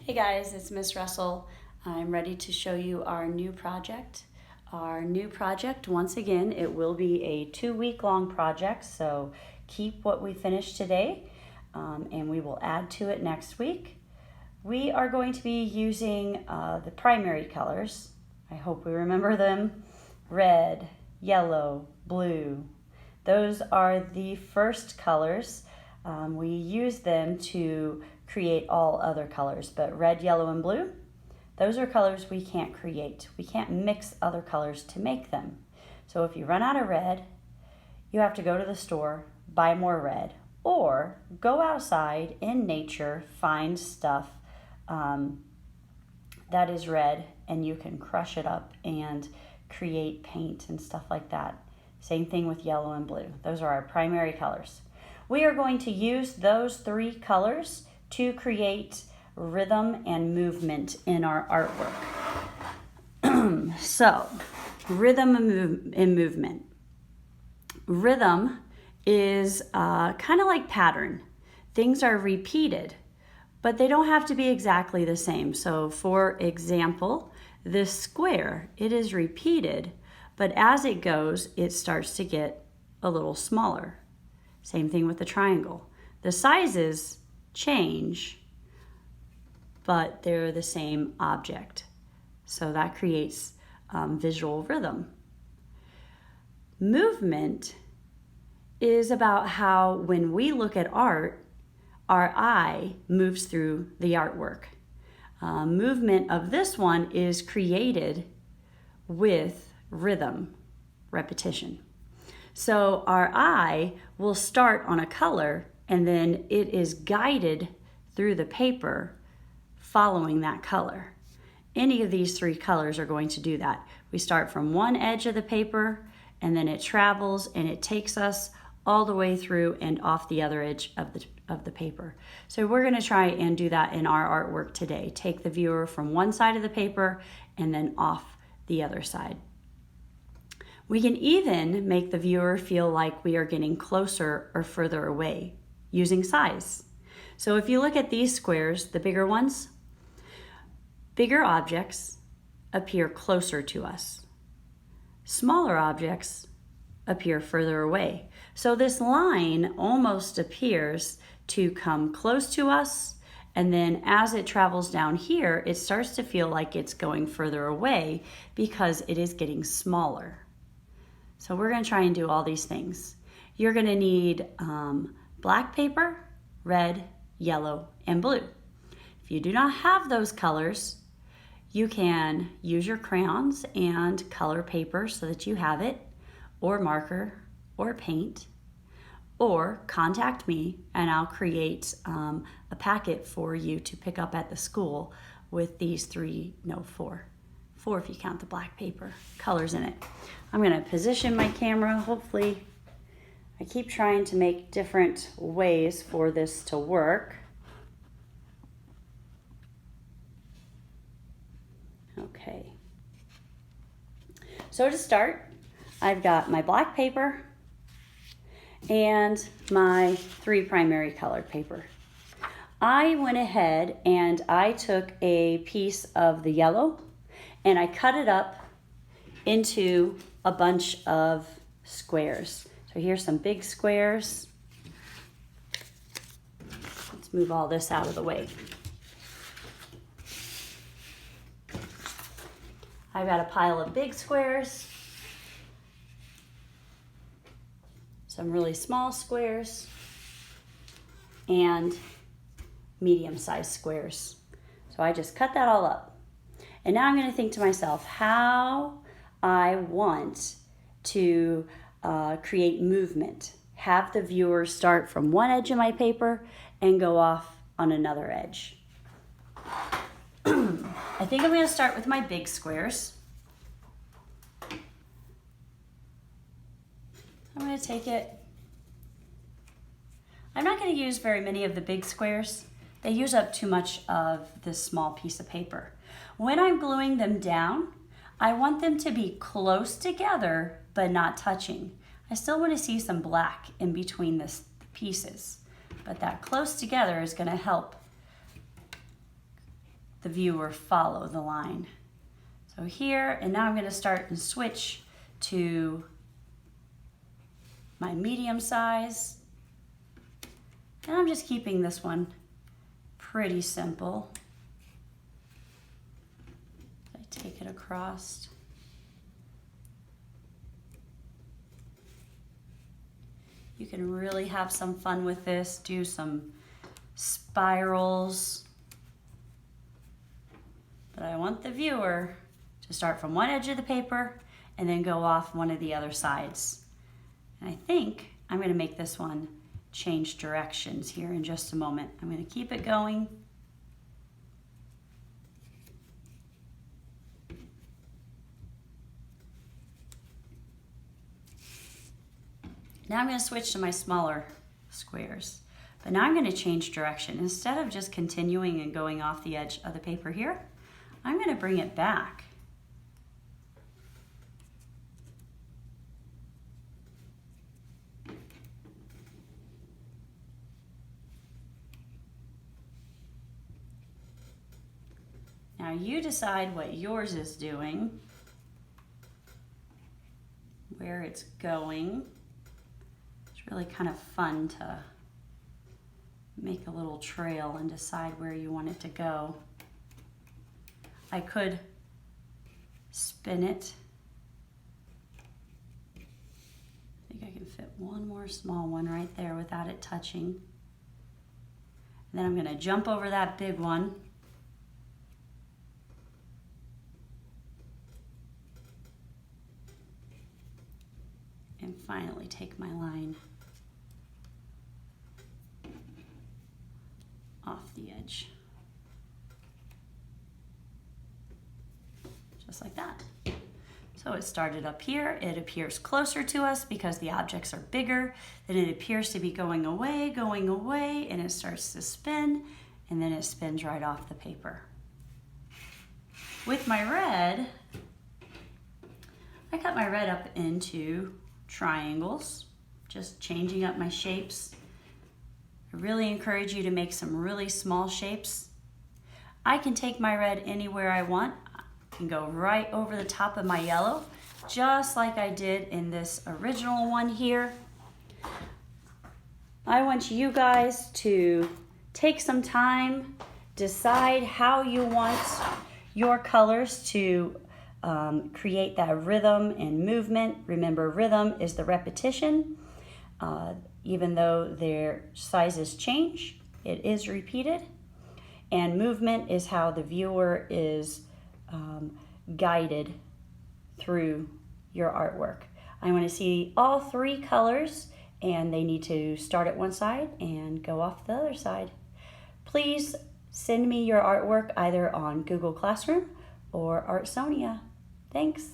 Hey guys, it's Miss Russell. I'm ready to show you our new project. Our new project, once again, it will be a 2-week long project, so keep what we finished today and we will add to it next week. We are going to be using the primary colors. I hope we remember them. Red, yellow, blue. Those are the first colors. We use them to create all other colors, but red, yellow, and blue, those are colors we can't create. We can't mix other colors to make them. So if you run out of red, you have to go to the store, buy more red, or go outside in nature, find stuff that is red, and you can crush it up and create paint and stuff like that. Same thing with yellow and blue. Those are our primary colors. We are going to use those 3 colors to create rhythm and movement in our artwork. So, rhythm and movement. Rhythm is kind of like pattern. Things are repeated, but they don't have to be exactly the same. So, for example, this square, it is repeated, but as it goes, it starts to get a little smaller. Same thing with the triangle. The sizes change, but they're the same object. So that creates visual rhythm. Movement is about how when we look at art, our eye moves through the artwork. Movement of this one is created with rhythm, repetition. So our eye will start on a color and then it is guided through the paper following that color. Any of these 3 colors are going to do that. We start from one edge of the paper and then it travels and it takes us all the way through and off the other edge of the paper. So we're going to try and do that in our artwork today. Take the viewer from one side of the paper and then off the other side. We can even make the viewer feel like we are getting closer or further away using size. So if you look at these squares, the bigger ones, bigger objects appear closer to us. Smaller objects appear further away. So this line almost appears to come close to us, and then as it travels down here, it starts to feel like it's going further away because it is getting smaller. So we're going to try and do all these things. You're going to need black paper, red, yellow, and blue. If you do not have those colors, you can use your crayons and color paper so that you have it, or marker, or paint, or contact me and I'll create a packet for you to pick up at the school with these 4 if you count the black paper, colors in it. I'm going to position my camera. Hopefully, I keep trying to make different ways for this to work. Okay. So to start, I've got my black paper and my 3 primary colored paper. I went ahead and I took a piece of the yellow and I cut it up into a bunch of squares. So here's some big squares. Let's move all this out of the way. I've got a pile of big squares, some really small squares, and medium-sized squares. So I just cut that all up. And now I'm going to think to myself how I want to create movement. Have the viewer start from one edge of my paper and go off on another edge. I think I'm going to start with my big squares. I'm going to take it. I'm not going to use very many of the big squares. They use up too much of this small piece of paper. When I'm gluing them down, I want them to be close together but not touching. I still want to see some black in between the pieces, but that close together is going to help the viewer follow the line. So here, and now I'm going to start and switch to my medium size. And I'm just keeping this one pretty simple. I take it across. You can really have some fun with this, do some spirals. But I want the viewer to start from one edge of the paper and then go off one of the other sides. And I think I'm going to make this one change directions here in just a moment. I'm going to keep it going. Now I'm going to switch to my smaller squares. But now I'm going to change direction. Instead of just continuing and going off the edge of the paper here, I'm going to bring it back. Now you decide what yours is doing, where it's going. It's really kind of fun to make a little trail and decide where you want it to go. I could spin it. I think I can fit one more small one right there without it touching. And then I'm going to jump over that big one. And finally take my line off the edge. Just like that. So it started up here. It appears closer to us because the objects are bigger. Then it appears to be going away, and it starts to spin, and then it spins right off the paper. With my red, I cut my red up into triangles, just changing up my shapes. I really encourage you to make some really small shapes. I can take my red anywhere I want. I can go right over the top of my yellow, just like I did in this original one here. I want you guys to take some time, decide how you want your colors to create that rhythm and movement. Remember, rhythm is the repetition. Even though their sizes change, it is repeated. And movement is how the viewer is guided through your artwork. I want to see all three colors, and they need to start at one side and go off the other side. Please send me your artwork either on Google Classroom or Artsonia. Thanks.